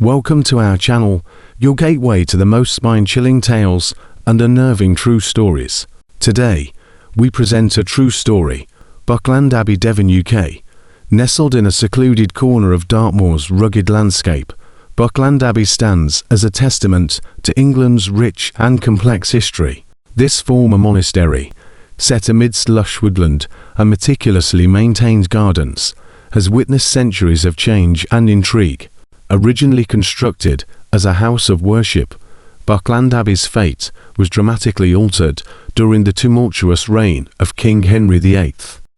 Welcome to our channel, your gateway to the most spine-chilling tales and unnerving true stories. Today, we present a true story, Buckland Abbey, Devon, UK. Nestled in a secluded corner of Dartmoor's rugged landscape, Buckland Abbey stands as a testament to England's rich and complex history. This former monastery, set amidst lush woodland and meticulously maintained gardens, has witnessed centuries of change and intrigue. Originally constructed as a house of worship, Buckland Abbey's fate was dramatically altered during the tumultuous reign of King Henry VIII.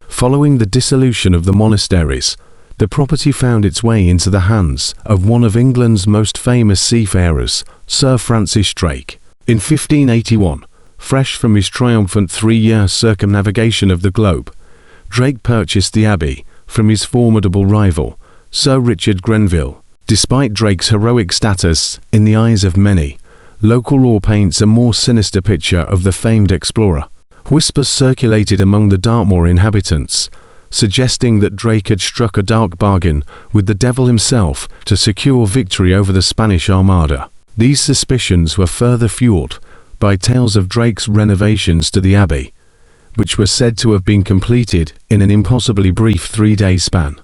Following the dissolution of the monasteries, the property found its way into the hands of one of England's most famous seafarers, Sir Francis Drake. In 1581, fresh from his triumphant 3-year circumnavigation of the globe, Drake purchased the abbey from his formidable rival, Sir Richard Grenville. Despite Drake's heroic status in the eyes of many, local lore paints a more sinister picture of the famed explorer. Whispers circulated among the Dartmoor inhabitants, suggesting that Drake had struck a dark bargain with the devil himself to secure victory over the Spanish Armada. These suspicions were further fueled by tales of Drake's renovations to the abbey, which were said to have been completed in an impossibly brief 3-day span,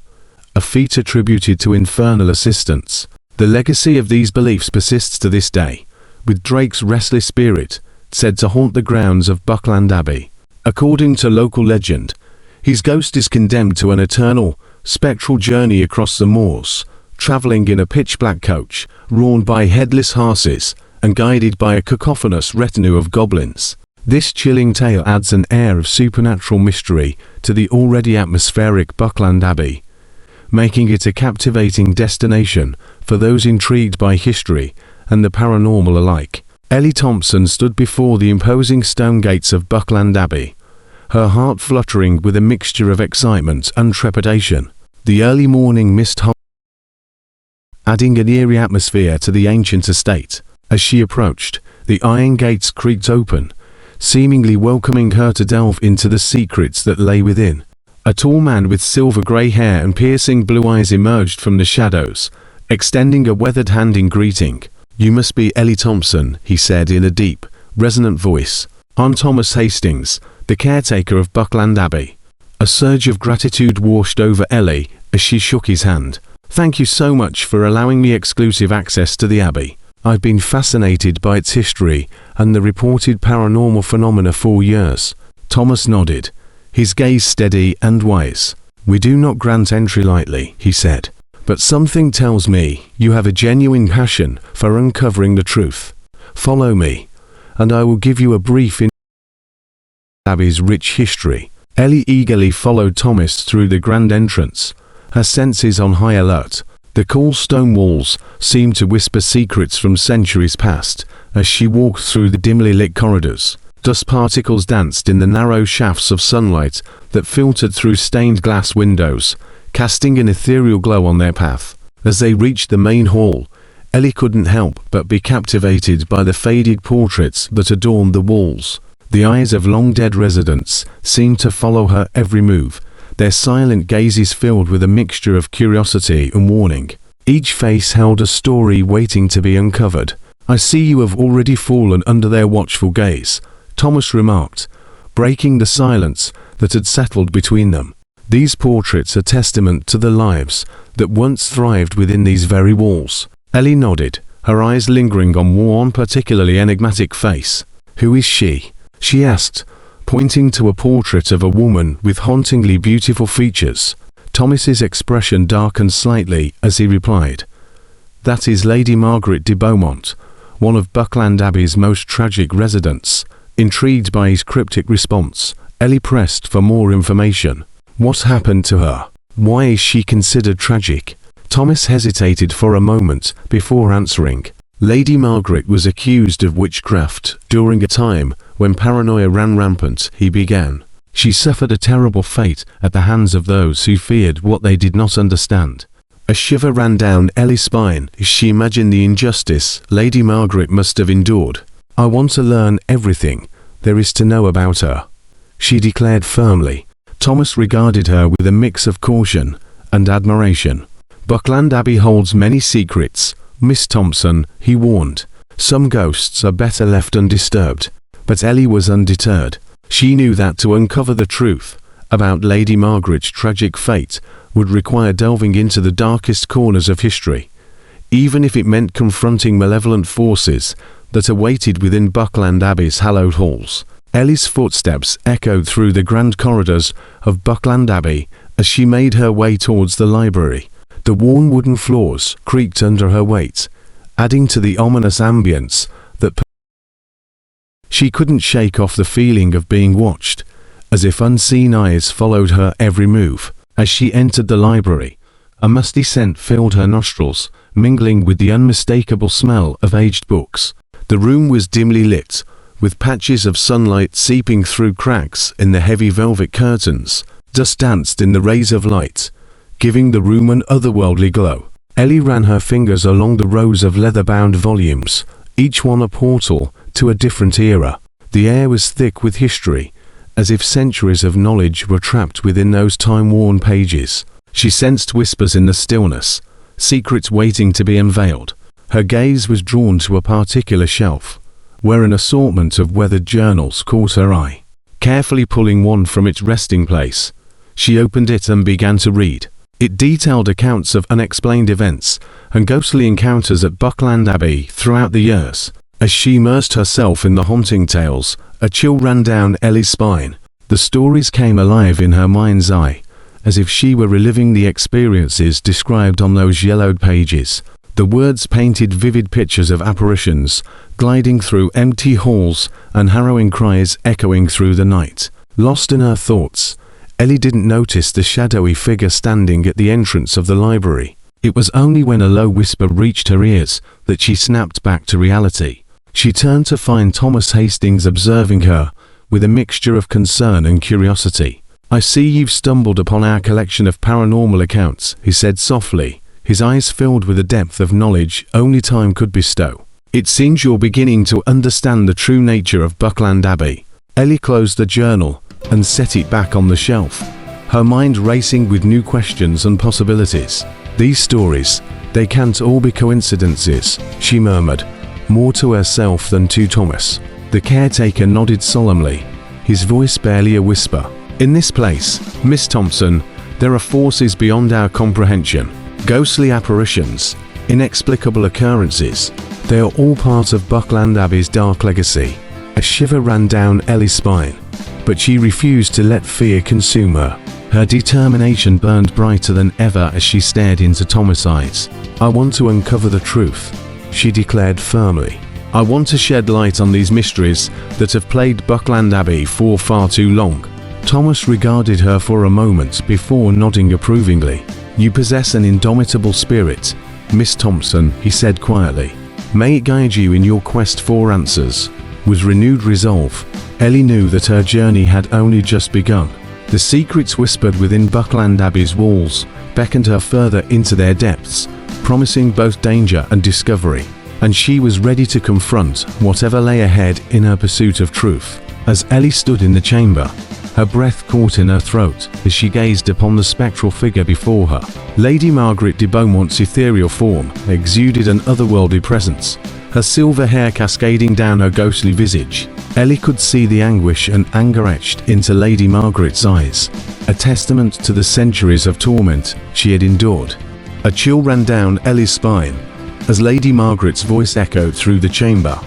a feat attributed to infernal assistance. The legacy of these beliefs persists to this day, with Drake's restless spirit said to haunt the grounds of Buckland Abbey. According to local legend, his ghost is condemned to an eternal, spectral journey across the moors, travelling in a pitch-black coach, drawn by headless horses, and guided by a cacophonous retinue of goblins. This chilling tale adds an air of supernatural mystery to the already atmospheric Buckland Abbey, making it a captivating destination for those intrigued by history and the paranormal alike. Ellie Thompson stood before the imposing stone gates of Buckland Abbey, her heart fluttering with a mixture of excitement and trepidation. The early morning mist adding an eerie atmosphere to the ancient estate. As she approached, the iron gates creaked open, seemingly welcoming her to delve into the secrets that lay within. A tall man with silver-grey hair and piercing blue eyes emerged from the shadows, extending a weathered hand in greeting. "You must be Ellie Thompson," he said in a deep, resonant voice. "I'm Thomas Hastings, the caretaker of Buckland Abbey." A surge of gratitude washed over Ellie as she shook his hand. "Thank you so much for allowing me exclusive access to the Abbey. I've been fascinated by its history and the reported paranormal phenomena for years." Thomas nodded, his gaze steady and wise. "We do not grant entry lightly," he said, "but something tells me you have a genuine passion for uncovering the truth. Follow me, and I will give you a brief insight into Abbey's rich history." Ellie eagerly followed Thomas through the grand entrance, her senses on high alert. The cool stone walls seemed to whisper secrets from centuries past as she walked through the dimly lit corridors. Dust particles danced in the narrow shafts of sunlight that filtered through stained glass windows, casting an ethereal glow on their path. As they reached the main hall, Ellie couldn't help but be captivated by the faded portraits that adorned the walls. The eyes of long-dead residents seemed to follow her every move, their silent gazes filled with a mixture of curiosity and warning. Each face held a story waiting to be uncovered. "I see you have already fallen under their watchful gaze," Thomas remarked, breaking the silence that had settled between them. "These portraits are testament to the lives that once thrived within these very walls." Ellie nodded, her eyes lingering on one particularly enigmatic face. "Who is she?" she asked, pointing to a portrait of a woman with hauntingly beautiful features. Thomas's expression darkened slightly as he replied, "That is Lady Margaret de Beaumont, one of Buckland Abbey's most tragic residents." Intrigued by his cryptic response, Ellie pressed for more information. "What happened to her? Why is she considered tragic?" Thomas hesitated for a moment before answering. "Lady Margaret was accused of witchcraft during a time when paranoia ran rampant," he began. "She suffered a terrible fate at the hands of those who feared what they did not understand." A shiver ran down Ellie's spine as she imagined the injustice Lady Margaret must have endured. "I want to learn everything there is to know about her," she declared firmly. Thomas regarded her with a mix of caution and admiration. "Buckland Abbey holds many secrets," "Miss Thompson," he warned, "some ghosts are better left undisturbed." But Ellie was undeterred. She knew that to uncover the truth about Lady Margaret's tragic fate would require delving into the darkest corners of history, even if it meant confronting malevolent forces that awaited within Buckland Abbey's hallowed halls. Ellie's footsteps echoed through the grand corridors of Buckland Abbey as she made her way towards the library. The worn wooden floors creaked under her weight, adding to the ominous ambience that she couldn't shake off the feeling of being watched, as if unseen eyes followed her every move. As she entered the library, a musty scent filled her nostrils, mingling with the unmistakable smell of aged books. The room was dimly lit, with patches of sunlight seeping through cracks in the heavy velvet curtains. Dust danced in the rays of light, giving the room an otherworldly glow. Ellie ran her fingers along the rows of leather-bound volumes, each one a portal to a different era. The air was thick with history, as if centuries of knowledge were trapped within those time-worn pages. She sensed whispers in the stillness, secrets waiting to be unveiled. Her gaze was drawn to a particular shelf, where an assortment of weathered journals caught her eye. Carefully pulling one from its resting place, she opened it and began to read. It detailed accounts of unexplained events and ghostly encounters at Buckland Abbey throughout the years. As she immersed herself in the haunting tales, a chill ran down Ellie's spine. The stories came alive in her mind's eye, as if she were reliving the experiences described on those yellowed pages. The words painted vivid pictures of apparitions gliding through empty halls and harrowing cries echoing through the night. Lost in her thoughts, Ellie didn't notice the shadowy figure standing at the entrance of the library. It was only when a low whisper reached her ears that she snapped back to reality. She turned to find Thomas Hastings observing her with a mixture of concern and curiosity. "I see you've stumbled upon our collection of paranormal accounts," he said softly, his eyes filled with a depth of knowledge only time could bestow. "It seems you're beginning to understand the true nature of Buckland Abbey." Ellie closed the journal and set it back on the shelf, her mind racing with new questions and possibilities. "These stories, they can't all be coincidences," she murmured, more to herself than to Thomas. The caretaker nodded solemnly, his voice barely a whisper. "In this place, Miss Thompson, there are forces beyond our comprehension. Ghostly apparitions, inexplicable occurrences. They are all part of Buckland Abbey's dark legacy." A shiver ran down Ellie's spine, but she refused to let fear consume her. Her determination burned brighter than ever as she stared into Thomas' eyes. "I want to uncover the truth," she declared firmly. "I want to shed light on these mysteries that have plagued Buckland Abbey for far too long." Thomas regarded her for a moment before nodding approvingly. "You possess an indomitable spirit, Miss Thompson," he said quietly. "May it guide you in your quest for answers." With renewed resolve, Ellie knew that her journey had only just begun. The secrets whispered within Buckland Abbey's walls beckoned her further into their depths, promising both danger and discovery, and she was ready to confront whatever lay ahead in her pursuit of truth. As Ellie stood in the chamber, her breath caught in her throat as she gazed upon the spectral figure before her. Lady Margaret de Beaumont's ethereal form exuded an otherworldly presence, her silver hair cascading down her ghostly visage. Ellie could see the anguish and anger etched into Lady Margaret's eyes, a testament to the centuries of torment she had endured. A chill ran down Ellie's spine as Lady Margaret's voice echoed through the chamber,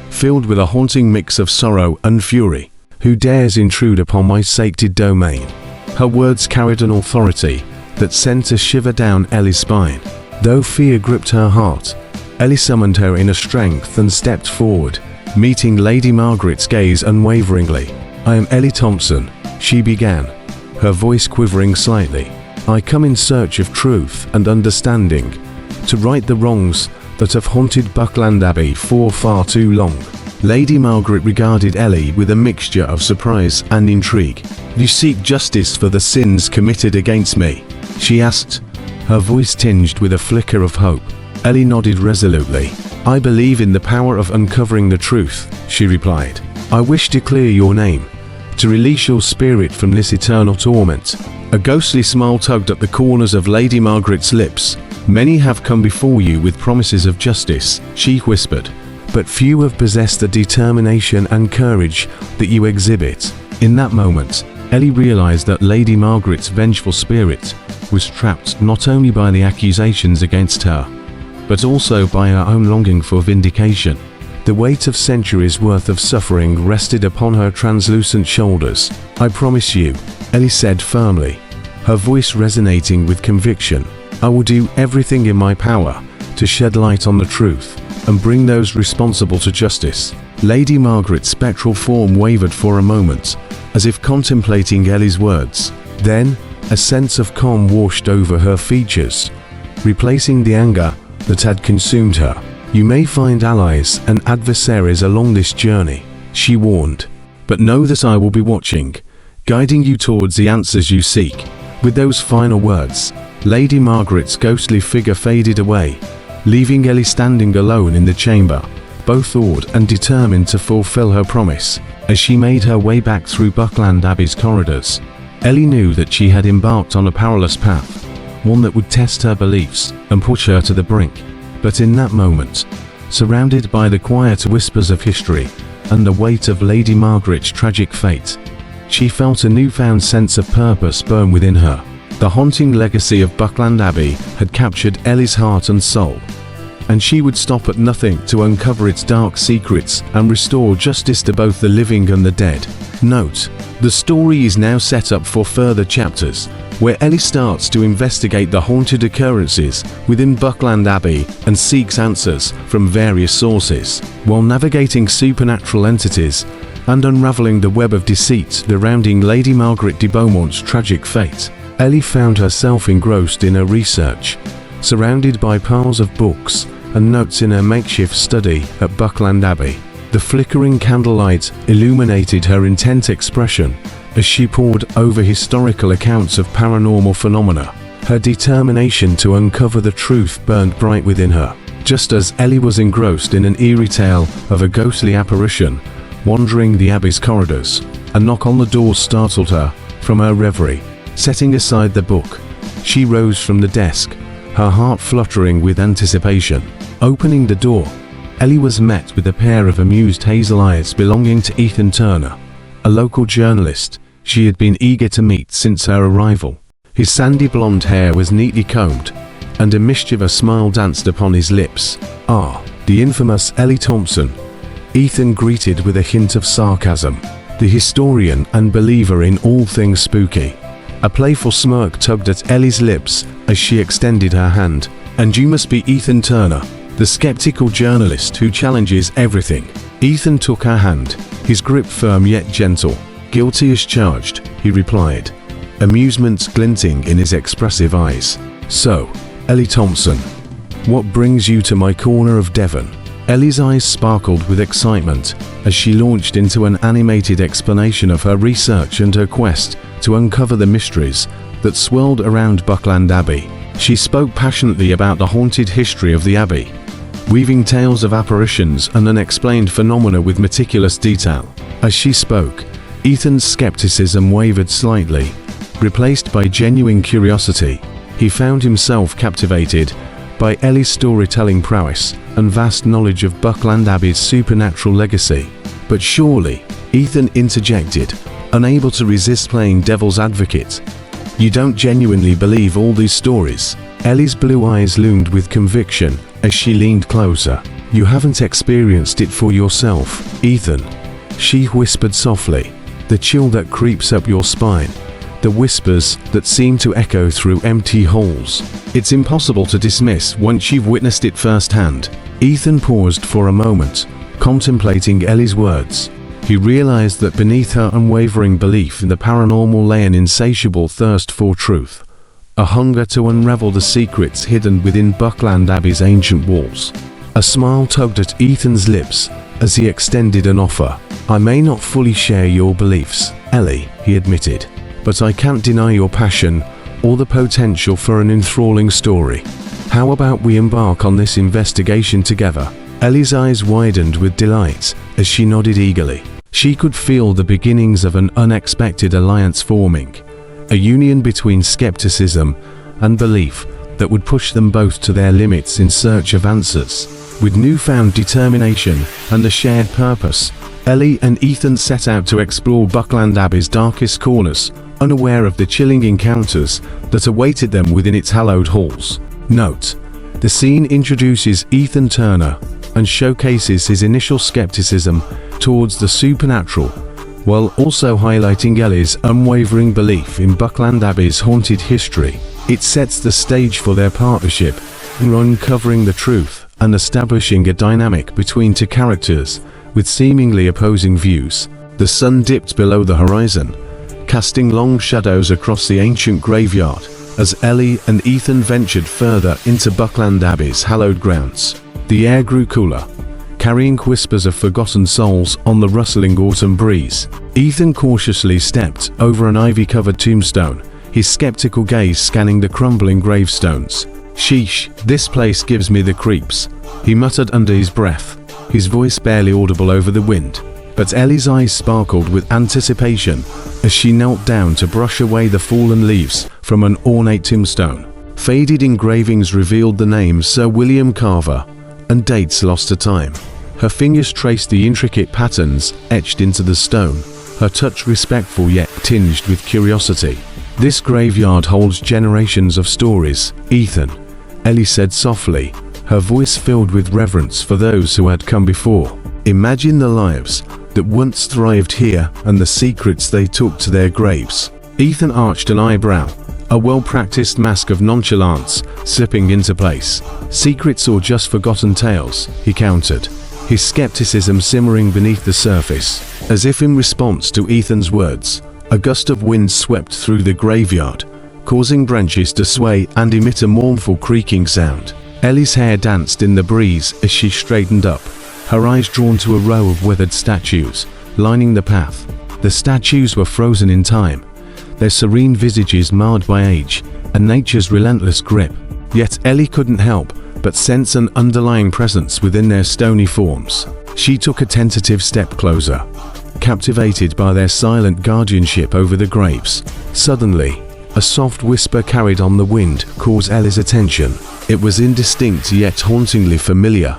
filled with a haunting mix of sorrow and fury. "Who dares intrude upon my sacred domain?" Her words carried an authority that sent a shiver down Ellie's spine. Though fear gripped her heart, Ellie summoned her inner strength and stepped forward, meeting Lady Margaret's gaze unwaveringly. "I am Ellie Thompson," she began, her voice quivering slightly. "I come in search of truth and understanding, to right the wrongs that have haunted Buckland Abbey for far too long." Lady Margaret regarded Ellie with a mixture of surprise and intrigue. "You seek justice for the sins committed against me?" she asked, her voice tinged with a flicker of hope. Ellie nodded resolutely. "I believe in the power of uncovering the truth," she replied. "I wish to clear your name, to release your spirit from this eternal torment." A ghostly smile tugged at the corners of Lady Margaret's lips, "Many have come before you with promises of justice," she whispered, "but few have possessed the determination and courage that you exhibit." In that moment, Ellie realized that Lady Margaret's vengeful spirit was trapped not only by the accusations against her, but also by her own longing for vindication. The weight of centuries' worth of suffering rested upon her translucent shoulders. "I promise you," Ellie said firmly, her voice resonating with conviction, "I will do everything in my power to shed light on the truth and bring those responsible to justice." Lady Margaret's spectral form wavered for a moment, as if contemplating Ellie's words. Then, a sense of calm washed over her features, replacing the anger that had consumed her. "You may find allies and adversaries along this journey," she warned, "but know that I will be watching, guiding you towards the answers you seek." With those final words, Lady Margaret's ghostly figure faded away, leaving Ellie standing alone in the chamber, both awed and determined to fulfill her promise. As she made her way back through Buckland Abbey's corridors, Ellie knew that she had embarked on a perilous path, one that would test her beliefs and push her to the brink. But in that moment, surrounded by the quiet whispers of history and the weight of Lady Margaret's tragic fate, she felt a newfound sense of purpose burn within her. The haunting legacy of Buckland Abbey had captured Ellie's heart and soul, and she would stop at nothing to uncover its dark secrets and restore justice to both the living and the dead. Note: the story is now set up for further chapters, where Ellie starts to investigate the haunted occurrences within Buckland Abbey and seeks answers from various sources, while navigating supernatural entities and unraveling the web of deceit surrounding Lady Margaret de Beaumont's tragic fate. Ellie found herself engrossed in her research, surrounded by piles of books and notes in her makeshift study at Buckland Abbey. The flickering candlelight illuminated her intent expression as she pored over historical accounts of paranormal phenomena. Her determination to uncover the truth burned bright within her. Just as Ellie was engrossed in an eerie tale of a ghostly apparition wandering the Abbey's corridors, a knock on the door startled her from her reverie. Setting aside the book, she rose from the desk, her heart fluttering with anticipation. Opening the door, Ellie was met with a pair of amused hazel eyes belonging to Ethan Turner, a local journalist she had been eager to meet since her arrival. His sandy blonde hair was neatly combed, and a mischievous smile danced upon his lips. "Ah, the infamous Ellie Thompson," Ethan greeted with a hint of sarcasm, the historian and believer in all things spooky. A playful smirk tugged at Ellie's lips as she extended her hand. "And you must be Ethan Turner, the skeptical journalist who challenges everything." Ethan took her hand, his grip firm yet gentle. "Guilty as charged," he replied, amusement glinting in his expressive eyes. "So, Ellie Thompson, what brings you to my corner of Devon?" Ellie's eyes sparkled with excitement as she launched into an animated explanation of her research and her quest to uncover the mysteries that swirled around Buckland Abbey. She spoke passionately about the haunted history of the Abbey, weaving tales of apparitions and unexplained phenomena with meticulous detail. As she spoke, Ethan's skepticism wavered slightly, replaced by genuine curiosity. He found himself captivated by Ellie's storytelling prowess and vast knowledge of Buckland Abbey's supernatural legacy. "But surely," Ethan interjected, unable to resist playing devil's advocate, "you don't genuinely believe all these stories?" Ellie's blue eyes loomed with conviction as she leaned closer. "You haven't experienced it for yourself, Ethan," she whispered softly, "the chill that creeps up your spine, the whispers that seem to echo through empty halls. It's impossible to dismiss once you've witnessed it firsthand." Ethan paused for a moment, contemplating Ellie's words. He realized that beneath her unwavering belief in the paranormal lay an insatiable thirst for truth, a hunger to unravel the secrets hidden within Buckland Abbey's ancient walls. A smile tugged at Ethan's lips as he extended an offer. "I may not fully share your beliefs, Ellie," he admitted, "but I can't deny your passion or the potential for an enthralling story. How about we embark on this investigation together?" Ellie's eyes widened with delight as she nodded eagerly. She could feel the beginnings of an unexpected alliance forming, a union between skepticism and belief that would push them both to their limits in search of answers. With newfound determination and a shared purpose, Ellie and Ethan set out to explore Buckland Abbey's darkest corners, unaware of the chilling encounters that awaited them within its hallowed halls. Note: the scene introduces Ethan Turner and showcases his initial skepticism towards the supernatural, while also highlighting Ellie's unwavering belief in Buckland Abbey's haunted history. It sets the stage for their partnership in uncovering the truth and establishing a dynamic between two characters with seemingly opposing views. The sun dipped below the horizon, casting long shadows across the ancient graveyard as Ellie and Ethan ventured further into Buckland Abbey's hallowed grounds. The air grew cooler, carrying whispers of forgotten souls on the rustling autumn breeze. Ethan cautiously stepped over an ivy-covered tombstone, his skeptical gaze scanning the crumbling gravestones. "Sheesh, this place gives me the creeps," he muttered under his breath, his voice barely audible over the wind. But Ellie's eyes sparkled with anticipation as she knelt down to brush away the fallen leaves from an ornate tombstone. Faded engravings revealed the names Sir William Carver and dates lost to time. Her fingers traced the intricate patterns etched into the stone, her touch respectful yet tinged with curiosity. "This graveyard holds generations of stories, Ethan," Ellie said softly, her voice filled with reverence for those who had come before. "Imagine the lives that once thrived here and the secrets they took to their graves." Ethan arched an eyebrow, a well-practiced mask of nonchalance slipping into place. "Secrets or just forgotten tales?" he countered, his skepticism simmering beneath the surface. As if in response to Ethan's words, a gust of wind swept through the graveyard, causing branches to sway and emit a mournful creaking sound. Ellie's hair danced in the breeze as she straightened up, her eyes drawn to a row of weathered statues lining the path. The statues were frozen in time, their serene visages marred by age and nature's relentless grip. Yet Ellie couldn't help but sense an underlying presence within their stony forms. She took a tentative step closer, captivated by their silent guardianship over the graves. Suddenly, a soft whisper carried on the wind caught Ellie's attention. It was indistinct yet hauntingly familiar,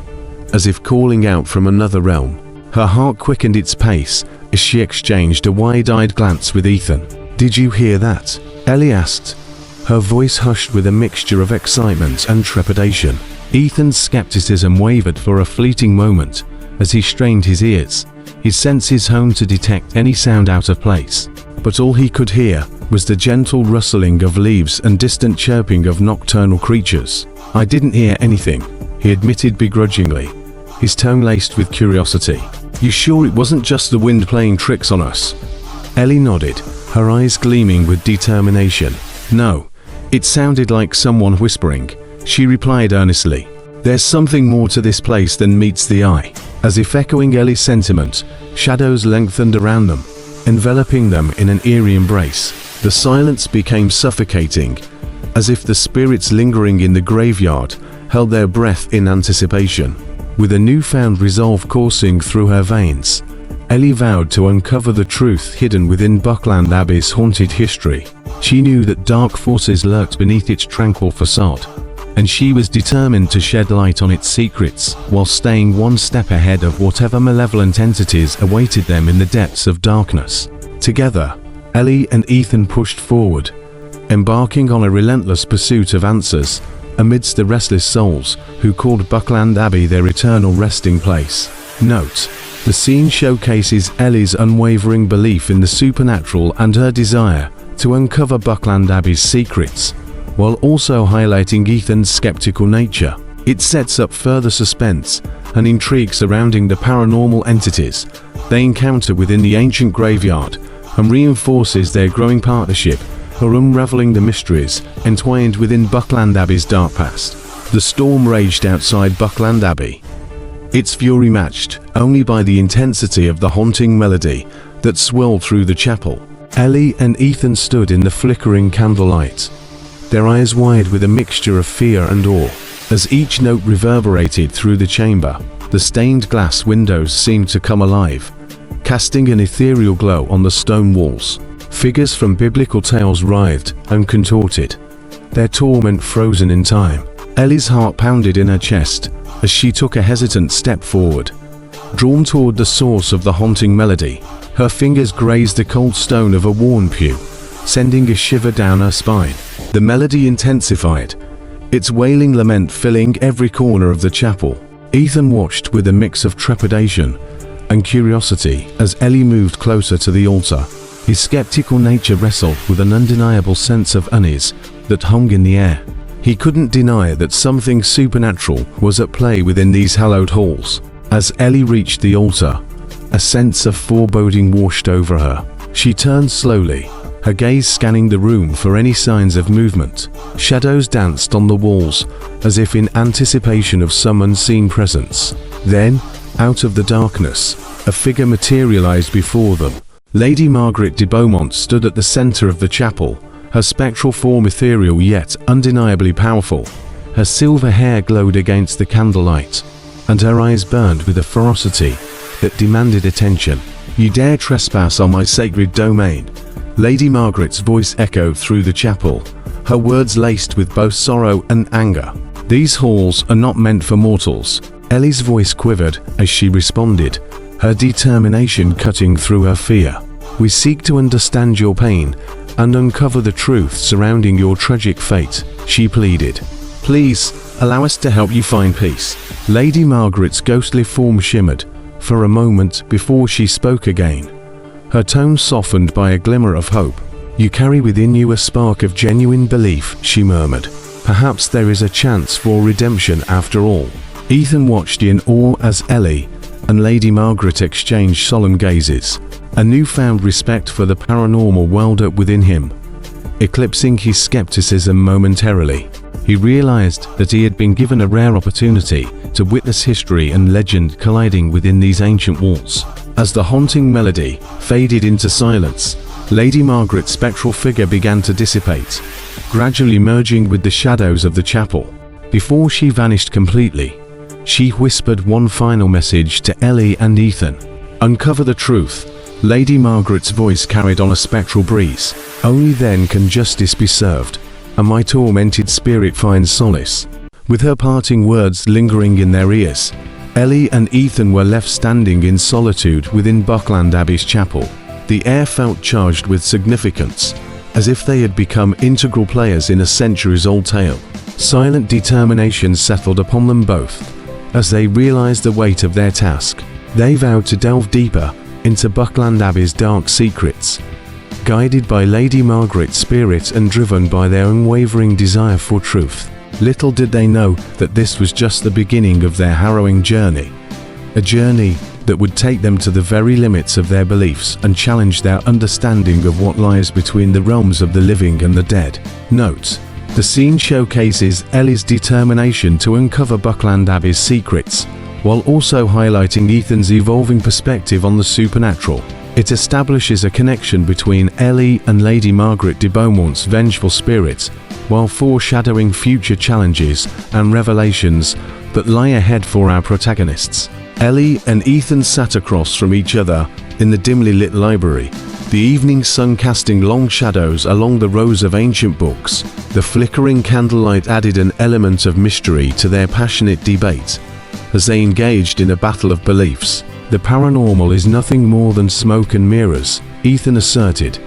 as if calling out from another realm. Her heart quickened its pace as she exchanged a wide-eyed glance with Ethan. "Did you hear that?" Ellie asked, her voice hushed with a mixture of excitement and trepidation. Ethan's skepticism wavered for a fleeting moment as he strained his ears, his senses honed to detect any sound out of place. But all he could hear was the gentle rustling of leaves and distant chirping of nocturnal creatures. "I didn't hear anything," he admitted begrudgingly, his tone laced with curiosity. "You sure it wasn't just the wind playing tricks on us?" Ellie nodded, her eyes gleaming with determination. "No, it sounded like someone whispering," she replied earnestly. "There's something more to this place than meets the eye." As if echoing Ellie's sentiment, shadows lengthened around them, enveloping them in an eerie embrace. The silence became suffocating, as if the spirits lingering in the graveyard held their breath in anticipation. With a newfound resolve coursing through her veins, Ellie vowed to uncover the truth hidden within Buckland Abbey's haunted history. She knew that dark forces lurked beneath its tranquil facade, and she was determined to shed light on its secrets while staying one step ahead of whatever malevolent entities awaited them in the depths of darkness. Together, Ellie and Ethan pushed forward, embarking on a relentless pursuit of answers amidst the restless souls who called Buckland Abbey their eternal resting place. Note: the scene showcases Ellie's unwavering belief in the supernatural and her desire to uncover Buckland Abbey's secrets, while also highlighting Ethan's skeptical nature. It sets up further suspense and intrigue surrounding the paranormal entities they encounter within the ancient graveyard, and reinforces their growing partnership for unraveling the mysteries entwined within Buckland Abbey's dark past. The storm raged outside Buckland Abbey, its fury matched only by the intensity of the haunting melody that swirled through the chapel. Ellie and Ethan stood in the flickering candlelight, their eyes wide with a mixture of fear and awe. As each note reverberated through the chamber, the stained glass windows seemed to come alive, casting an ethereal glow on the stone walls. Figures from biblical tales writhed and contorted, their torment frozen in time. Ellie's heart pounded in her chest as she took a hesitant step forward. Drawn toward the source of the haunting melody, her fingers grazed the cold stone of a worn pew, sending a shiver down her spine. The melody intensified, its wailing lament filling every corner of the chapel. Ethan watched with a mix of trepidation and curiosity as Ellie moved closer to the altar. His skeptical nature wrestled with an undeniable sense of unease that hung in the air. He couldn't deny that something supernatural was at play within these hallowed halls. As Ellie reached the altar, a sense of foreboding washed over her. She turned slowly, her gaze scanning the room for any signs of movement. Shadows danced on the walls, as if in anticipation of some unseen presence. Then, out of the darkness, a figure materialized before them. Lady Margaret de Beaumont stood at the center of the chapel, her spectral form ethereal yet undeniably powerful. Her silver hair glowed against the candlelight, and her eyes burned with a ferocity that demanded attention. "You dare trespass on my sacred domain?" Lady Margaret's voice echoed through the chapel, her words laced with both sorrow and anger. "These halls are not meant for mortals." Ellie's voice quivered as she responded, her determination cutting through her fear. "We seek to understand your pain and uncover the truth surrounding your tragic fate," she pleaded. "Please, allow us to help you find peace." Lady Margaret's ghostly form shimmered for a moment before she spoke again, her tone softened by a glimmer of hope. "You carry within you a spark of genuine belief," she murmured. "Perhaps there is a chance for redemption after all." Ethan watched in awe as Ellie and Lady Margaret exchanged solemn gazes. A newfound respect for the paranormal welled up within him, eclipsing his skepticism momentarily. He realized that he had been given a rare opportunity to witness history and legend colliding within these ancient walls. As the haunting melody faded into silence, Lady Margaret's spectral figure began to dissipate, gradually merging with the shadows of the chapel. Before she vanished completely, she whispered one final message to Ellie and Ethan. "Uncover the truth." Lady Margaret's voice carried on a spectral breeze. "Only then can justice be served, and my tormented spirit find solace." With her parting words lingering in their ears, Ellie and Ethan were left standing in solitude within Buckland Abbey's chapel. The air felt charged with significance, as if they had become integral players in a centuries-old tale. Silent determination settled upon them both as they realized the weight of their task. They vowed to delve deeper into Buckland Abbey's dark secrets, guided by Lady Margaret's spirit and driven by their unwavering desire for truth. Little did they know that this was just the beginning of their harrowing journey, a journey that would take them to the very limits of their beliefs and challenge their understanding of what lies between the realms of the living and the dead. Note: the scene showcases Ellie's determination to uncover Buckland Abbey's secrets, while also highlighting Ethan's evolving perspective on the supernatural. It establishes a connection between Ellie and Lady Margaret de Beaumont's vengeful spirit, while foreshadowing future challenges and revelations that lie ahead for our protagonists. Ellie and Ethan sat across from each other in the dimly lit library, the evening sun casting long shadows along the rows of ancient books. The flickering candlelight added an element of mystery to their passionate debate as they engaged in a battle of beliefs. "The paranormal is nothing more than smoke and mirrors," Ethan asserted,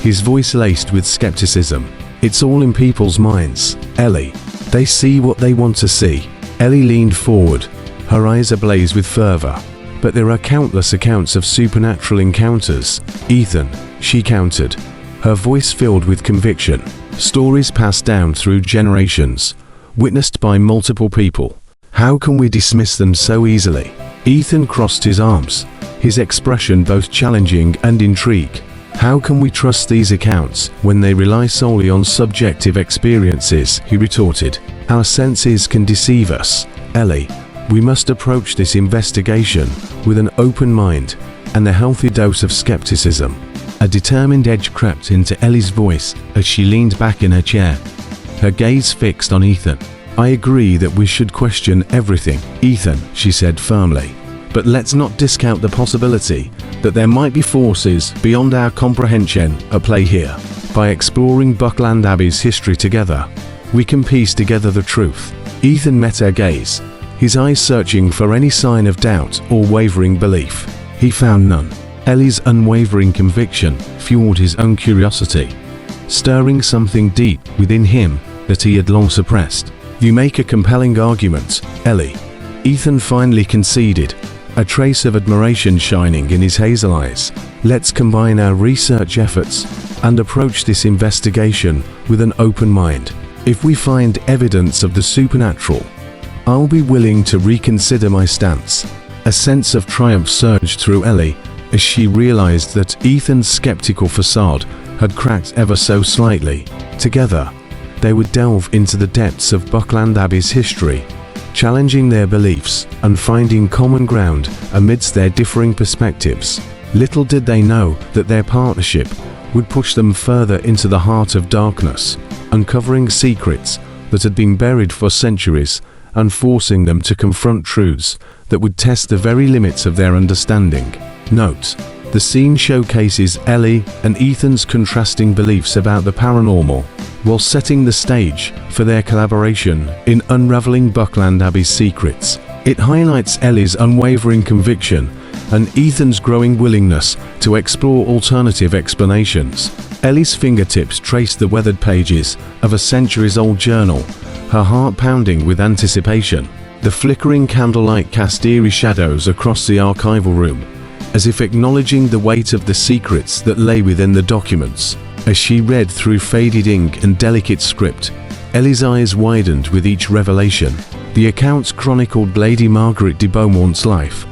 his voice laced with skepticism. "It's all in people's minds, Ellie. They see what they want to see." Ellie leaned forward, her eyes ablaze with fervor. "But there are countless accounts of supernatural encounters, Ethan," she countered, her voice filled with conviction. "Stories passed down through generations, witnessed by multiple people. How can we dismiss them so easily?" Ethan crossed his arms, his expression both challenging and intrigued. "How can we trust these accounts when they rely solely on subjective experiences?" he retorted. "Our senses can deceive us, Ellie. We must approach this investigation with an open mind and a healthy dose of skepticism." A determined edge crept into Ellie's voice as she leaned back in her chair, her gaze fixed on Ethan. "I agree that we should question everything, Ethan," she said firmly. "But let's not discount the possibility that there might be forces beyond our comprehension at play here. By exploring Buckland Abbey's history together, we can piece together the truth. Ethan met her gaze, his eyes searching for any sign of doubt or wavering belief. He found none. Ellie's unwavering conviction fueled his own curiosity, stirring something deep within him that he had long suppressed. "You make a compelling argument, Ellie," Ethan finally conceded, a trace of admiration shining in his hazel eyes. "Let's combine our research efforts and approach this investigation with an open mind. If we find evidence of the supernatural, I'll be willing to reconsider my stance." A sense of triumph surged through Ellie as she realized that Ethan's skeptical facade had cracked ever so slightly. Together, they would delve into the depths of Buckland Abbey's history, challenging their beliefs and finding common ground amidst their differing perspectives. Little did they know that their partnership would push them further into the heart of darkness, uncovering secrets that had been buried for centuries and forcing them to confront truths that would test the very limits of their understanding. Note: the scene showcases Ellie and Ethan's contrasting beliefs about the paranormal, while setting the stage for their collaboration in unraveling Buckland Abbey's secrets. It highlights Ellie's unwavering conviction and Ethan's growing willingness to explore alternative explanations. Ellie's fingertips trace the weathered pages of a centuries-old journal, her heart pounding with anticipation. The flickering candlelight cast eerie shadows across the archival room, as if acknowledging the weight of the secrets that lay within the documents. As she read through faded ink and delicate script, Ellie's eyes widened with each revelation. The accounts chronicled Lady Margaret de Beaumont's life,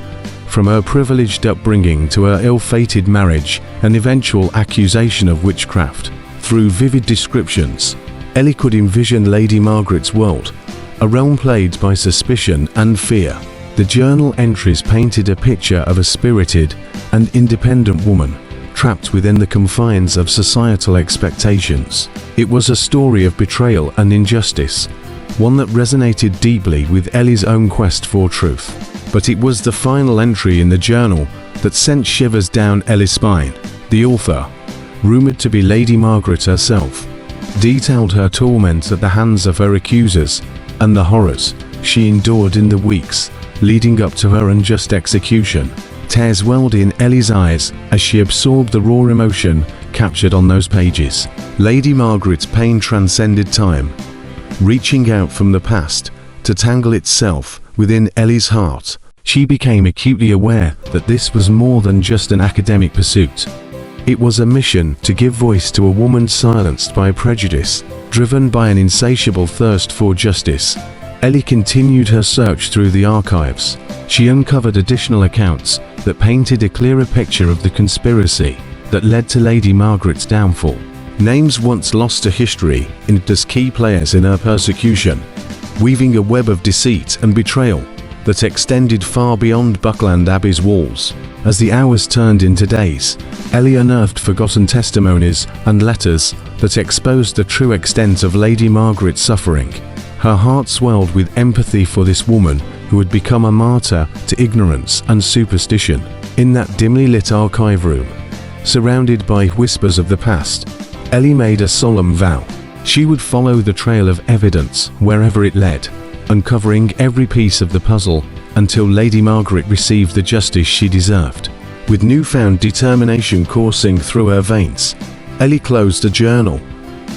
from her privileged upbringing to her ill-fated marriage and eventual accusation of witchcraft. Through vivid descriptions, Ellie could envision Lady Margaret's world, a realm plagued by suspicion and fear. The journal entries painted a picture of a spirited and independent woman, trapped within the confines of societal expectations. It was a story of betrayal and injustice, one that resonated deeply with Ellie's own quest for truth. But it was the final entry in the journal that sent shivers down Ellie's spine. The author, rumored to be Lady Margaret herself, detailed her torment at the hands of her accusers and the horrors she endured in the weeks leading up to her unjust execution. Tears welled in Ellie's eyes as she absorbed the raw emotion captured on those pages. Lady Margaret's pain transcended time, reaching out from the past to tangle itself within Ellie's heart. She became acutely aware that this was more than just an academic pursuit. It was a mission to give voice to a woman silenced by prejudice, driven by an insatiable thirst for justice. Ellie continued her search through the archives. She uncovered additional accounts that painted a clearer picture of the conspiracy that led to Lady Margaret's downfall. Names once lost to history emerged as key players in her persecution, weaving a web of deceit and betrayal that extended far beyond Buckland Abbey's walls. As the hours turned into days, Ellie unearthed forgotten testimonies and letters that exposed the true extent of Lady Margaret's suffering. Her heart swelled with empathy for this woman who had become a martyr to ignorance and superstition. In that dimly lit archive room, surrounded by whispers of the past, Ellie made a solemn vow. She would follow the trail of evidence wherever it led, uncovering every piece of the puzzle until Lady Margaret received the justice she deserved. With newfound determination coursing through her veins, Ellie closed the journal,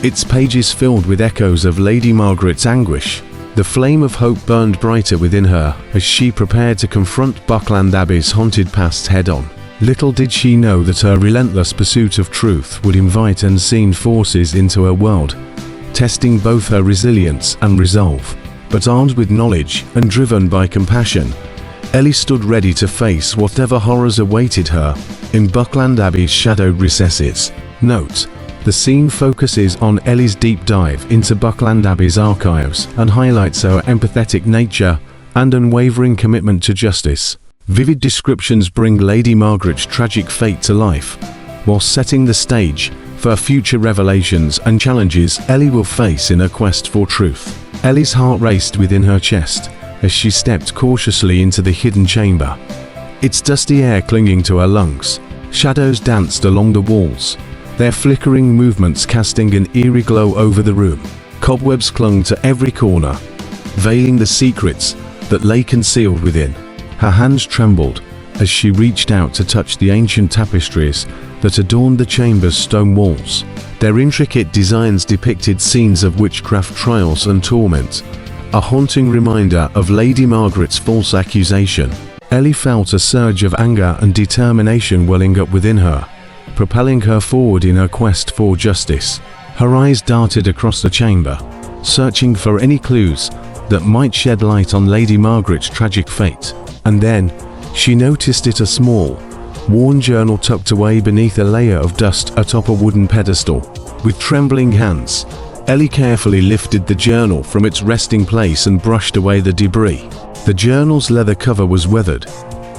its pages filled with echoes of Lady Margaret's anguish. The flame of hope burned brighter within her as she prepared to confront Buckland Abbey's haunted past head-on. Little did she know that her relentless pursuit of truth would invite unseen forces into her world, testing both her resilience and resolve. But armed with knowledge and driven by compassion, Ellie stood ready to face whatever horrors awaited her in Buckland Abbey's shadowed recesses. Note: the scene focuses on Ellie's deep dive into Buckland Abbey's archives and highlights her empathetic nature and unwavering commitment to justice. Vivid descriptions bring Lady Margaret's tragic fate to life, while setting the stage for future revelations and challenges Ellie will face in her quest for truth. Ellie's heart raced within her chest as she stepped cautiously into the hidden chamber, its dusty air clinging to her lungs. Shadows danced along the walls, their flickering movements casting an eerie glow over the room. Cobwebs clung to every corner, veiling the secrets that lay concealed within. Her hands trembled as she reached out to touch the ancient tapestries that adorned the chamber's stone walls. Their intricate designs depicted scenes of witchcraft trials and torment, a haunting reminder of Lady Margaret's false accusation. Ellie felt a surge of anger and determination welling up within her, propelling her forward in her quest for justice. Her eyes darted across the chamber, searching for any clues that might shed light on Lady Margaret's tragic fate. And then, she noticed a small, worn journal tucked away beneath a layer of dust atop a wooden pedestal. With trembling hands, Ellie carefully lifted the journal from its resting place and brushed away the debris. The journal's leather cover was weathered,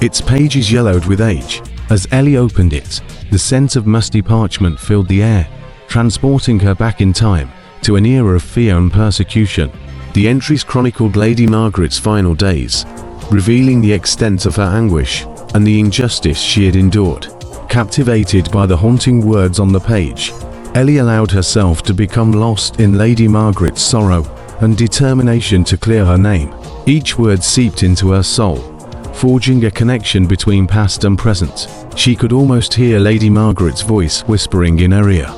its pages yellowed with age. As Ellie opened it, the scent of musty parchment filled the air, transporting her back in time to an era of fear and persecution. The entries chronicled Lady Margaret's final days, revealing the extent of her anguish and the injustice she had endured. Captivated by the haunting words on the page, Ellie allowed herself to become lost in Lady Margaret's sorrow and determination to clear her name. Each word seeped into her soul, forging a connection between past and present. She could almost hear Lady Margaret's voice whispering in her ear,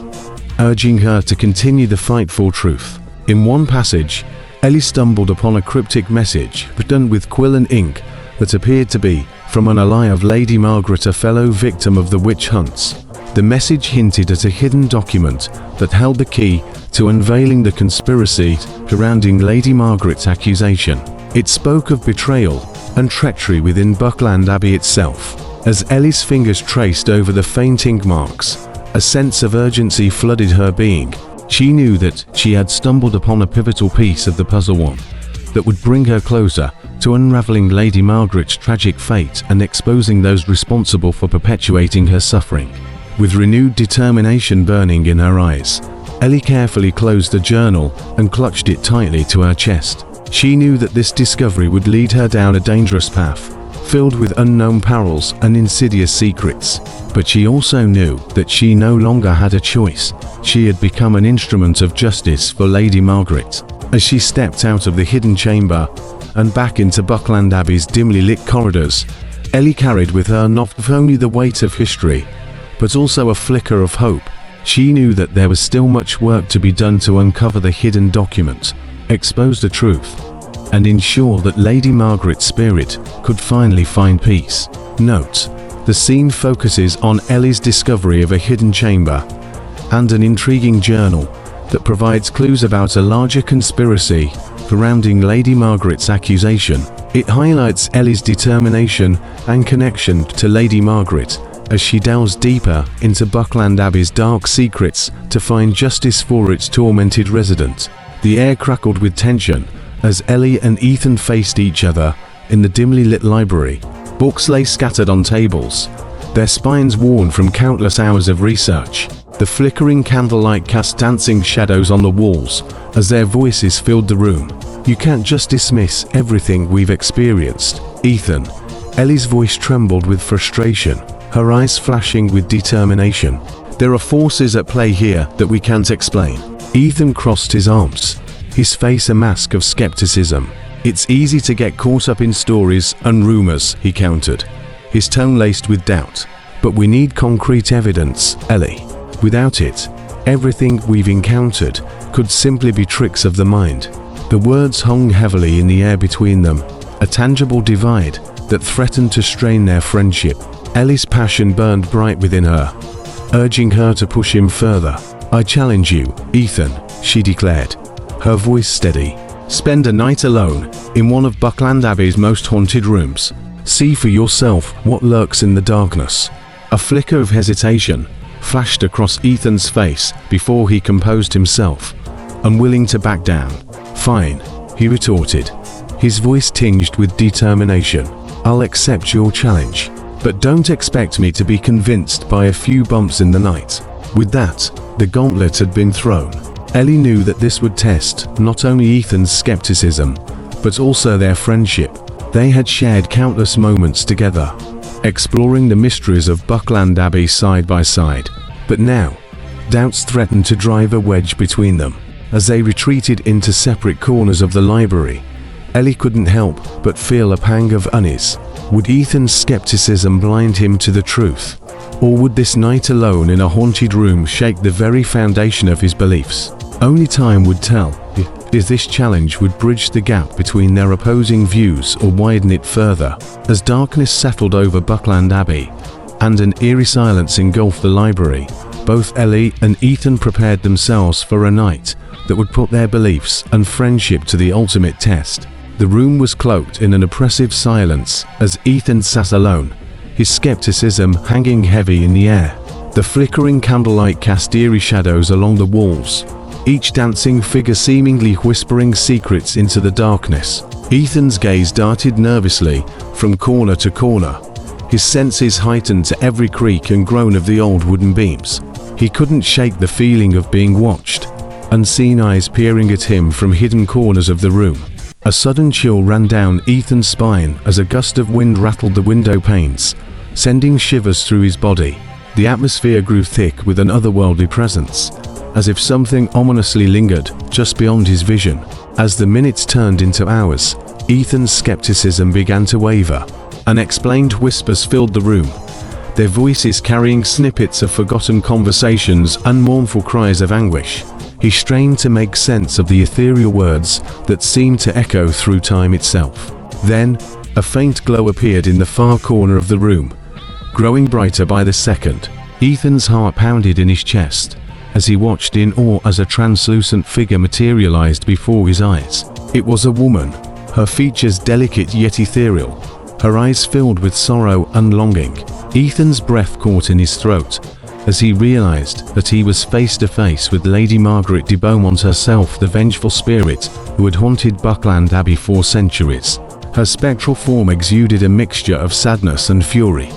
urging her to continue the fight for truth. In one passage, Ellie stumbled upon a cryptic message written with quill and ink that appeared to be from an ally of Lady Margaret, a fellow victim of the witch hunts. The message hinted at a hidden document that held the key to unveiling the conspiracy surrounding Lady Margaret's accusation. It spoke of betrayal and treachery within Buckland Abbey itself. As Ellie's fingers traced over the faint ink marks, a sense of urgency flooded her being. She knew that she had stumbled upon a pivotal piece of the puzzle, one that would bring her closer to unraveling Lady Margaret's tragic fate and exposing those responsible for perpetuating her suffering. With renewed determination burning in her eyes, Ellie carefully closed the journal and clutched it tightly to her chest. She knew that this discovery would lead her down a dangerous path, filled with unknown perils and insidious secrets. But she also knew that she no longer had a choice. She had become an instrument of justice for Lady Margaret. As she stepped out of the hidden chamber and back into Buckland Abbey's dimly lit corridors, Ellie carried with her not only the weight of history, but also a flicker of hope. She knew that there was still much work to be done to uncover the hidden document, expose the truth, and ensure that Lady Margaret's spirit could finally find peace. Note: the scene focuses on Ellie's discovery of a hidden chamber and an intriguing journal that provides clues about a larger conspiracy surrounding Lady Margaret's accusation. It highlights Ellie's determination and connection to Lady Margaret as she delves deeper into Buckland Abbey's dark secrets to find justice for its tormented resident. The air crackled with tension as Ellie and Ethan faced each other in the dimly lit library. Books lay scattered on tables, their spines worn from countless hours of research. The flickering candlelight cast dancing shadows on the walls as their voices filled the room. "You can't just dismiss everything we've experienced, Ethan." Ellie's voice trembled with frustration, her eyes flashing with determination. "There are forces at play here that we can't explain." Ethan crossed his arms, his face a mask of skepticism. "It's easy to get caught up in stories and rumors," he countered, his tone laced with doubt. "But we need concrete evidence, Ellie. Without it, everything we've encountered could simply be tricks of the mind." The words hung heavily in the air between them, a tangible divide that threatened to strain their friendship. Ellie's passion burned bright within her, urging her to push him further. "I challenge you, Ethan," she declared, her voice steady. "Spend a night alone in one of Buckland Abbey's most haunted rooms. See for yourself what lurks in the darkness." A flicker of hesitation flashed across Ethan's face before he composed himself, unwilling to back down. "Fine," he retorted, his voice tinged with determination. "I'll accept your challenge, but don't expect me to be convinced by a few bumps in the night." With that, the gauntlet had been thrown. Ellie knew that this would test not only Ethan's skepticism, but also their friendship. They had shared countless moments together, exploring the mysteries of Buckland Abbey side by side. But now, doubts threatened to drive a wedge between them. As they retreated into separate corners of the library, Ellie couldn't help but feel a pang of unease. Would Ethan's skepticism blind him to the truth? Or would this night alone in a haunted room shake the very foundation of his beliefs? Only time would tell if this challenge would bridge the gap between their opposing views or widen it further. As darkness settled over Buckland Abbey and an eerie silence engulfed the library, both Ellie and Ethan prepared themselves for a night that would put their beliefs and friendship to the ultimate test. The room was cloaked in an oppressive silence as Ethan sat alone, his skepticism hanging heavy in the air. The flickering candlelight cast eerie shadows along the walls, each dancing figure seemingly whispering secrets into the darkness. Ethan's gaze darted nervously from corner to corner, his senses heightened to every creak and groan of the old wooden beams. He couldn't shake the feeling of being watched, unseen eyes peering at him from hidden corners of the room. A sudden chill ran down Ethan's spine as a gust of wind rattled the window panes, sending shivers through his body. The atmosphere grew thick with an otherworldly presence, as if something ominously lingered just beyond his vision. As the minutes turned into hours, Ethan's skepticism began to waver. Unexplained whispers filled the room, their voices carrying snippets of forgotten conversations and mournful cries of anguish. He strained to make sense of the ethereal words that seemed to echo through time itself. Then, a faint glow appeared in the far corner of the room, growing brighter by the second. Ethan's heart pounded in his chest as he watched in awe as a translucent figure materialized before his eyes. It was a woman, her features delicate yet ethereal, her eyes filled with sorrow and longing. Ethan's breath caught in his throat as he realized that he was face to face with Lady Margaret de Beaumont herself, the vengeful spirit who had haunted Buckland Abbey for centuries. Her spectral form exuded a mixture of sadness and fury,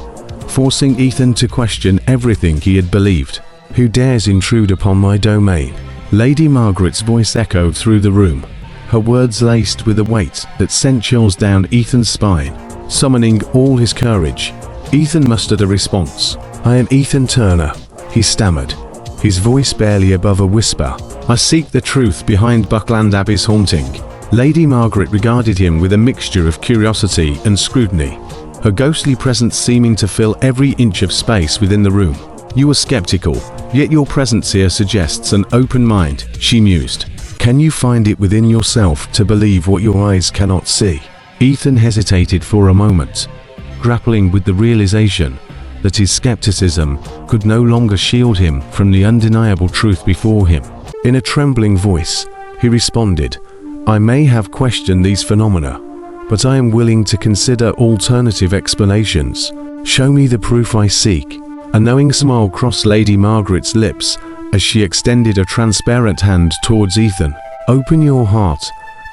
forcing Ethan to question everything he had believed. "Who dares intrude upon my domain?" Lady Margaret's voice echoed through the room, her words laced with a weight that sent chills down Ethan's spine. Summoning all his courage, Ethan mustered a response. "I am Ethan Turner," he stammered, his voice barely above a whisper. "I seek the truth behind Buckland Abbey's haunting." Lady Margaret regarded him with a mixture of curiosity and scrutiny, her ghostly presence seeming to fill every inch of space within the room. "You are skeptical, yet your presence here suggests an open mind," she mused. "Can you find it within yourself to believe what your eyes cannot see?" Ethan hesitated for a moment, grappling with the realization that his skepticism could no longer shield him from the undeniable truth before him. In a trembling voice, he responded, "I may have questioned these phenomena, but I am willing to consider alternative explanations. Show me the proof I seek." A knowing smile crossed Lady Margaret's lips as she extended a transparent hand towards Ethan. "Open your heart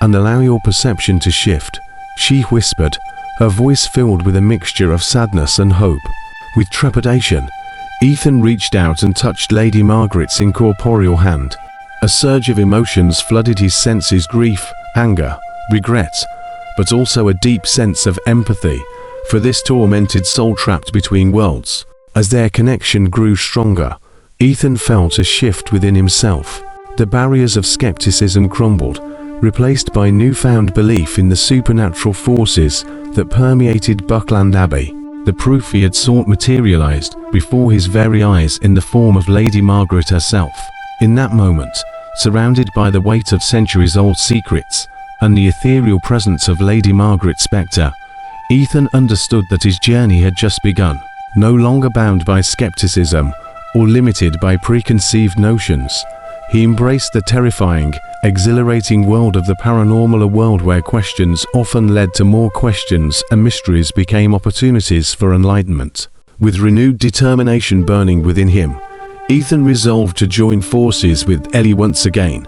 and allow your perception to shift," she whispered, her voice filled with a mixture of sadness and hope. With trepidation, Ethan reached out and touched Lady Margaret's incorporeal hand. A surge of emotions flooded his senses: grief, anger, regret, but also a deep sense of empathy for this tormented soul trapped between worlds. As their connection grew stronger, Ethan felt a shift within himself. The barriers of skepticism crumbled, replaced by newfound belief in the supernatural forces that permeated Buckland Abbey. The proof he had sought materialized before his very eyes in the form of Lady Margaret herself. In that moment, surrounded by the weight of centuries-old secrets and the ethereal presence of Lady Margaret's spectre, Ethan understood that his journey had just begun. No longer bound by skepticism or limited by preconceived notions, he embraced the terrifying, exhilarating world of the paranormal, a world where questions often led to more questions and mysteries became opportunities for enlightenment. With renewed determination burning within him, Ethan resolved to join forces with Ellie once again,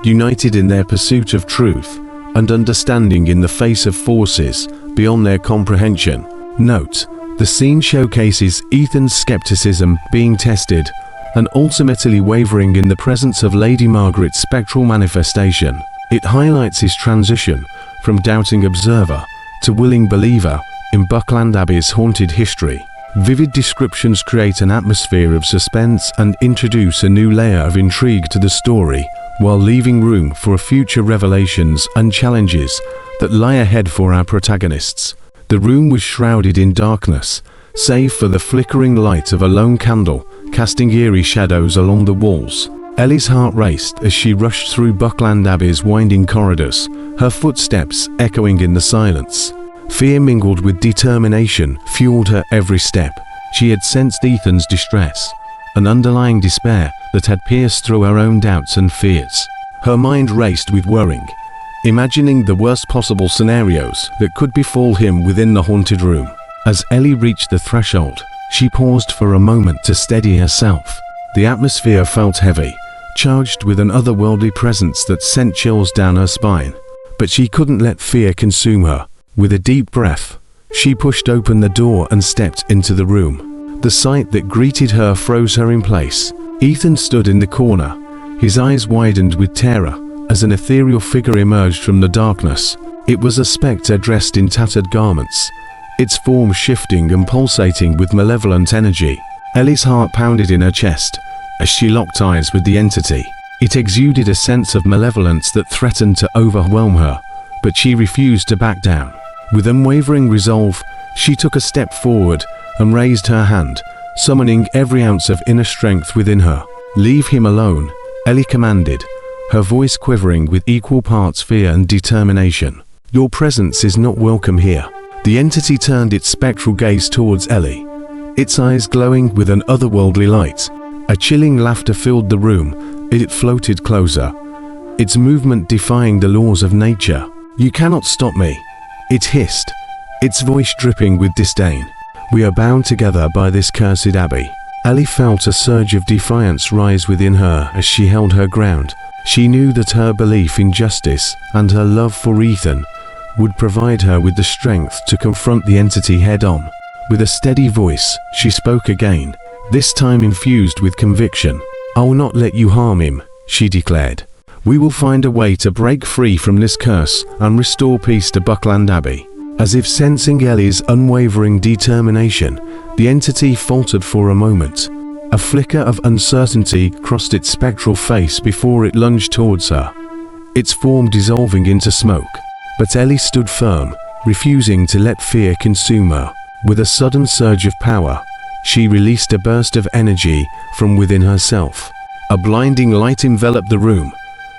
united in their pursuit of truth and understanding in the face of forces beyond their comprehension. Note: the scene showcases Ethan's skepticism being tested and ultimately wavering in the presence of Lady Margaret's spectral manifestation. It highlights his transition from doubting observer to willing believer in Buckland Abbey's haunted history. Vivid descriptions create an atmosphere of suspense and introduce a new layer of intrigue to the story, while leaving room for future revelations and challenges that lie ahead for our protagonists. The room was shrouded in darkness, save for the flickering light of a lone candle, casting eerie shadows along the walls. Ellie's heart raced as she rushed through Buckland Abbey's winding corridors, her footsteps echoing in the silence. Fear mingled with determination fueled her every step. She had sensed Ethan's distress, an underlying despair that had pierced through her own doubts and fears. Her mind raced with worrying, imagining the worst possible scenarios that could befall him within the haunted room. As Ellie reached the threshold, she paused for a moment to steady herself. The atmosphere felt heavy, charged with an otherworldly presence that sent chills down her spine. But she couldn't let fear consume her. With a deep breath, she pushed open the door and stepped into the room. The sight that greeted her froze her in place. Ethan stood in the corner, his eyes widened with terror as an ethereal figure emerged from the darkness. It was a spectre dressed in tattered garments, its form shifting and pulsating with malevolent energy. Ellie's heart pounded in her chest as she locked eyes with the entity. It exuded a sense of malevolence that threatened to overwhelm her, but she refused to back down. With unwavering resolve, she took a step forward and raised her hand, summoning every ounce of inner strength within her. "Leave him alone," Ellie commanded, her voice quivering with equal parts fear and determination. "Your presence is not welcome here." The entity turned its spectral gaze towards Ellie, its eyes glowing with an otherworldly light. A chilling laughter filled the room as it floated closer, its movement defying the laws of nature. "You cannot stop me," it hissed, its voice dripping with disdain. "We are bound together by this cursed Abbey." Ellie felt a surge of defiance rise within her as she held her ground. She knew that her belief in justice and her love for Ethan would provide her with the strength to confront the entity head-on. With a steady voice, she spoke again, this time infused with conviction. "I will not let you harm him," she declared. "We will find a way to break free from this curse and restore peace to Buckland Abbey." As if sensing Ellie's unwavering determination, the entity faltered for a moment. A flicker of uncertainty crossed its spectral face before it lunged towards her, its form dissolving into smoke. But Ellie stood firm, refusing to let fear consume her. With a sudden surge of power, she released a burst of energy from within herself. A blinding light enveloped the room,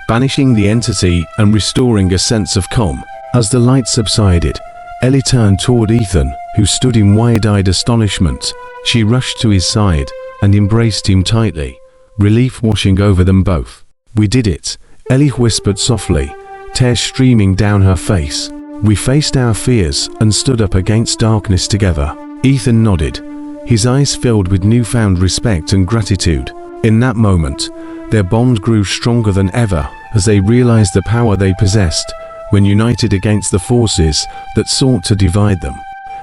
banishing the entity and restoring a sense of calm. As the light subsided, Ellie turned toward Ethan, who stood in wide-eyed astonishment. She rushed to his side and embraced him tightly, relief washing over them both. "We did it," Ellie whispered softly, tears streaming down her face. "We faced our fears and stood up against darkness together." Ethan nodded, his eyes filled with newfound respect and gratitude. In that moment, their bond grew stronger than ever as they realized the power they possessed when united against the forces that sought to divide them.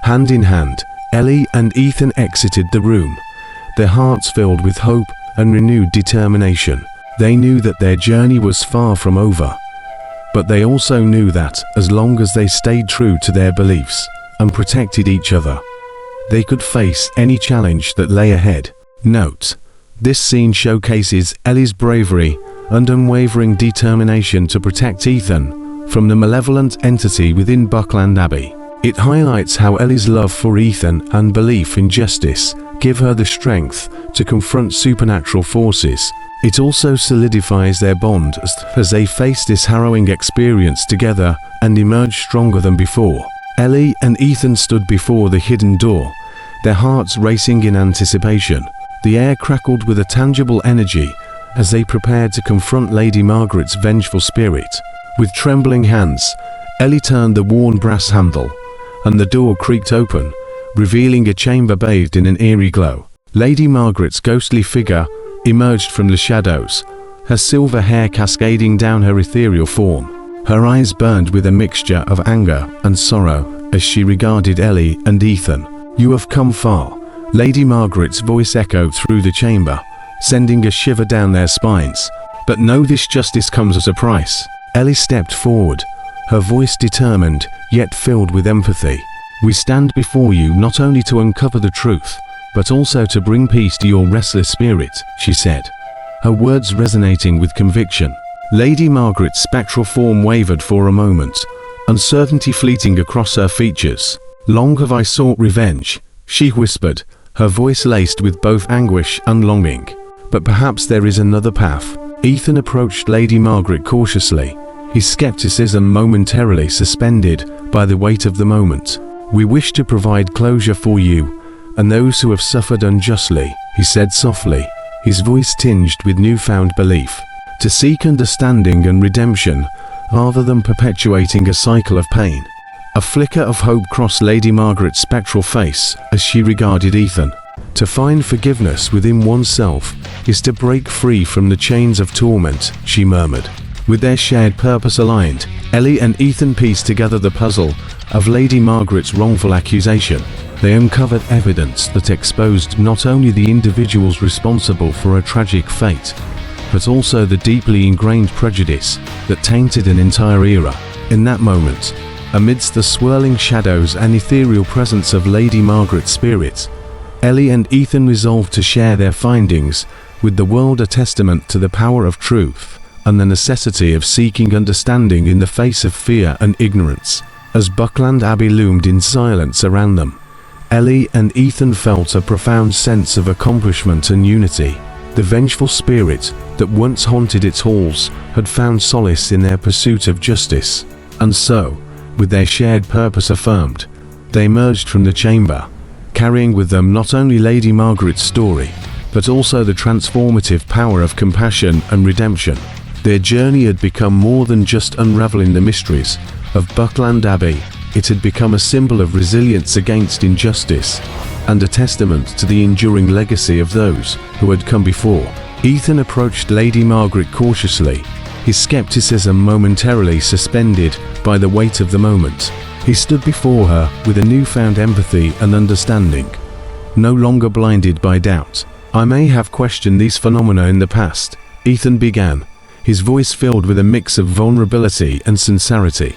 Hand in hand, Ellie and Ethan exited the room, their hearts filled with hope and renewed determination. They knew that their journey was far from over, but they also knew that as long as they stayed true to their beliefs and protected each other, they could face any challenge that lay ahead. Note: this scene showcases Ellie's bravery and unwavering determination to protect Ethan from the malevolent entity within Buckland Abbey. It highlights how Ellie's love for Ethan and belief in justice give her the strength to confront supernatural forces. It also solidifies their bond as they face this harrowing experience together and emerge stronger than before. Ellie and Ethan stood before the hidden door, their hearts racing in anticipation. The air crackled with a tangible energy as they prepared to confront Lady Margaret's vengeful spirit. With trembling hands, Ellie turned the worn brass handle, and the door creaked open, revealing a chamber bathed in an eerie glow. Lady Margaret's ghostly figure emerged from the shadows, her silver hair cascading down her ethereal form. Her eyes burned with a mixture of anger and sorrow as she regarded Ellie and Ethan. "You have come far," Lady Margaret's voice echoed through the chamber, sending a shiver down their spines. "But know this justice comes at a price." Ellie stepped forward, her voice determined, yet filled with empathy. "We stand before you not only to uncover the truth, but also to bring peace to your restless spirit," she said, her words resonating with conviction. Lady Margaret's spectral form wavered for a moment, uncertainty fleeting across her features. "Long have I sought revenge," she whispered, her voice laced with both anguish and longing. "But perhaps there is another path." Ethan approached Lady Margaret cautiously, his skepticism momentarily suspended by the weight of the moment. "We wish to provide closure for you and those who have suffered unjustly," he said softly, his voice tinged with newfound belief. "To seek understanding and redemption, rather than perpetuating a cycle of pain." A flicker of hope crossed Lady Margaret's spectral face as she regarded Ethan. "To find forgiveness within oneself is to break free from the chains of torment," she murmured. With their shared purpose aligned, Ellie and Ethan pieced together the puzzle of Lady Margaret's wrongful accusation. They uncovered evidence that exposed not only the individuals responsible for her tragic fate, but also the deeply ingrained prejudice that tainted an entire era. In that moment, amidst the swirling shadows and ethereal presence of Lady Margaret's spirit, Ellie and Ethan resolved to share their findings with the world, a testament to the power of truth and the necessity of seeking understanding in the face of fear and ignorance. As Buckland Abbey loomed in silence around them, Ellie and Ethan felt a profound sense of accomplishment and unity. The vengeful spirit that once haunted its halls had found solace in their pursuit of justice. And so, with their shared purpose affirmed, they emerged from the chamber, carrying with them not only Lady Margaret's story, but also the transformative power of compassion and redemption. Their journey had become more than just unraveling the mysteries of Buckland Abbey. It had become a symbol of resilience against injustice, and a testament to the enduring legacy of those who had come before. Ethan approached Lady Margaret cautiously, his skepticism momentarily suspended by the weight of the moment. He stood before her with a newfound empathy and understanding, no longer blinded by doubt. "I may have questioned these phenomena in the past," Ethan began, his voice filled with a mix of vulnerability and sincerity.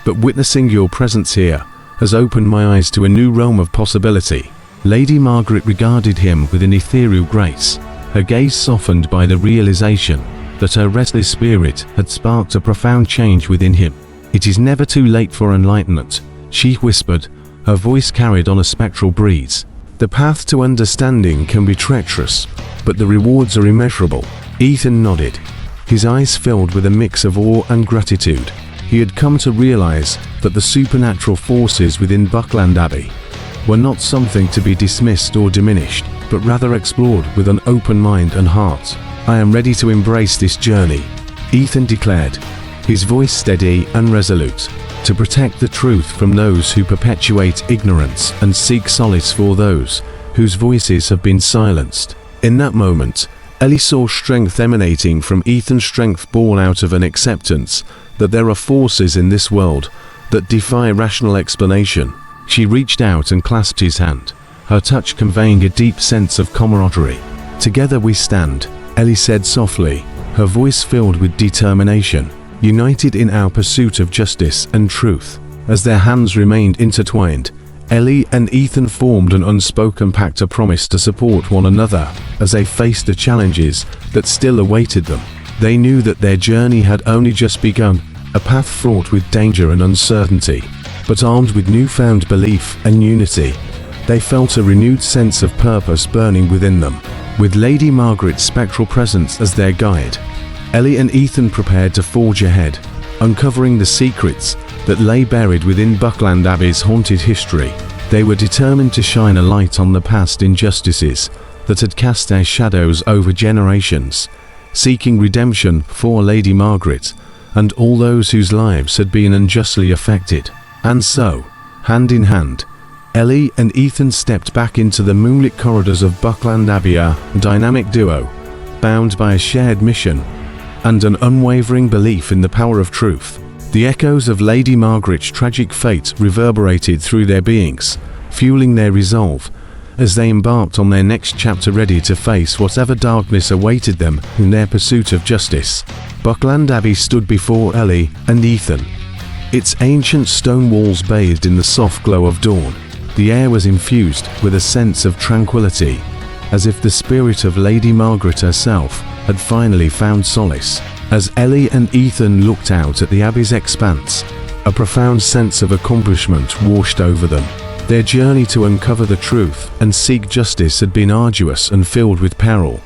"But witnessing your presence here has opened my eyes to a new realm of possibility." Lady Margaret regarded him with an ethereal grace, her gaze softened by the realization that her restless spirit had sparked a profound change within him. "It is never too late for enlightenment," she whispered, her voice carried on a spectral breeze. "The path to understanding can be treacherous, but the rewards are immeasurable." Ethan nodded, his eyes filled with a mix of awe and gratitude. He had come to realize that the supernatural forces within Buckland Abbey were not something to be dismissed or diminished, but rather explored with an open mind and heart. "I am ready to embrace this journey," Ethan declared, his voice steady and resolute, "to protect the truth from those who perpetuate ignorance and seek solace for those whose voices have been silenced." In that moment, Ellie saw strength emanating from Ethan's strength born out of an acceptance that there are forces in this world that defy rational explanation. She reached out and clasped his hand, her touch conveying a deep sense of camaraderie. "Together we stand," Ellie said softly, her voice filled with determination, "united in our pursuit of justice and truth." As their hands remained intertwined, Ellie and Ethan formed an unspoken pact, a promise to support one another as they faced the challenges that still awaited them. They knew that their journey had only just begun, a path fraught with danger and uncertainty, but armed with newfound belief and unity, they felt a renewed sense of purpose burning within them. With Lady Margaret's spectral presence as their guide, Ellie and Ethan prepared to forge ahead, uncovering the secrets that lay buried within Buckland Abbey's haunted history. They were determined to shine a light on the past injustices that had cast their shadows over generations, seeking redemption for Lady Margaret and all those whose lives had been unjustly affected. And so, hand in hand, Ellie and Ethan stepped back into the moonlit corridors of Buckland Abbey, a dynamic duo, bound by a shared mission and an unwavering belief in the power of truth. The echoes of Lady Margaret's tragic fate reverberated through their beings, fueling their resolve as they embarked on their next chapter, ready to face whatever darkness awaited them in their pursuit of justice. Buckland Abbey stood before Ellie and Ethan, its ancient stone walls bathed in the soft glow of dawn. The air was infused with a sense of tranquility, as if the spirit of Lady Margaret herself had finally found solace. As Ellie and Ethan looked out at the Abbey's expanse, a profound sense of accomplishment washed over them. Their journey to uncover the truth and seek justice had been arduous and filled with peril,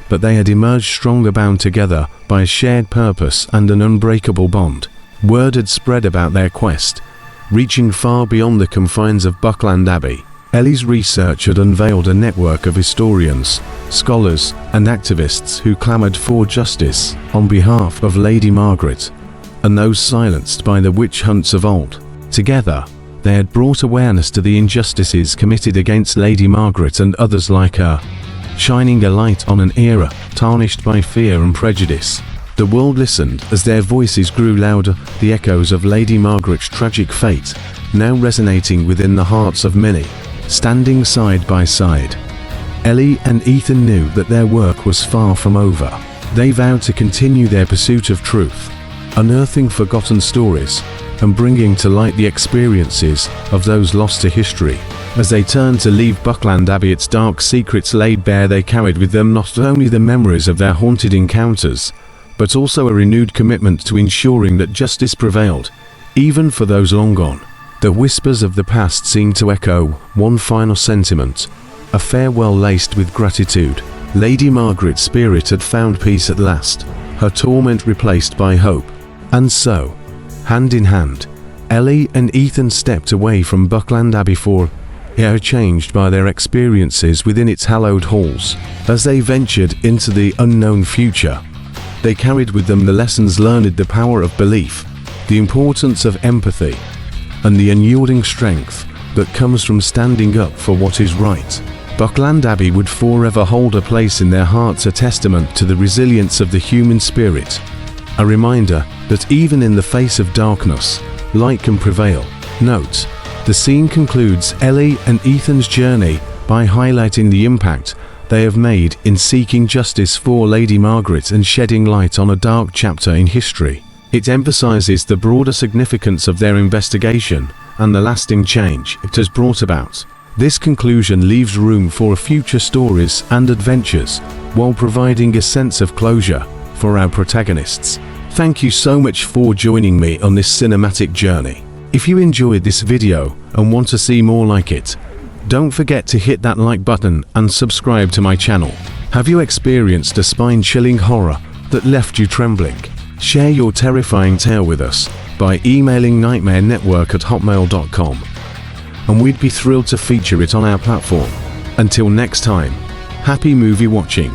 but they had emerged stronger, bound together by a shared purpose and an unbreakable bond. Word had spread about their quest, reaching far beyond the confines of Buckland Abbey. Ellie's research had unveiled a network of historians, scholars, and activists who clamored for justice on behalf of Lady Margaret and those silenced by the witch hunts of old. Together, they had brought awareness to the injustices committed against Lady Margaret and others like her, shining a light on an era tarnished by fear and prejudice. The world listened as their voices grew louder, the echoes of Lady Margaret's tragic fate now resonating within the hearts of many. Standing side by side, Ellie and Ethan knew that their work was far from over. They vowed to continue their pursuit of truth, unearthing forgotten stories and bringing to light the experiences of those lost to history. As they turned to leave Buckland Abbey, its dark secrets laid bare, they carried with them not only the memories of their haunted encounters, but also a renewed commitment to ensuring that justice prevailed, even for those long gone. The whispers of the past seemed to echo one final sentiment, a farewell laced with gratitude. Lady Margaret's spirit had found peace at last, her torment replaced by hope. And so, hand in hand, Ellie and Ethan stepped away from Buckland Abbey forever changed by their experiences within its hallowed halls. As they ventured into the unknown future, they carried with them the lessons learned, the power of belief, the importance of empathy, and the unyielding strength that comes from standing up for what is right. Buckland Abbey would forever hold a place in their hearts, a testament to the resilience of the human spirit, a reminder that even in the face of darkness, light can prevail. Note: the scene concludes Ellie and Ethan's journey by highlighting the impact they have made in seeking justice for Lady Margaret and shedding light on a dark chapter in history. It emphasizes the broader significance of their investigation and the lasting change it has brought about. This conclusion leaves room for future stories and adventures, while providing a sense of closure for our protagonists. Thank you so much for joining me on this cinematic journey. If you enjoyed this video and want to see more like it, don't forget to hit that like button and subscribe to my channel. Have you experienced a spine-chilling horror that left you trembling? Share your terrifying tale with us by emailing nightmarenetwork@hotmail.com, and we'd be thrilled to feature it on our platform. Until next time, happy movie watching.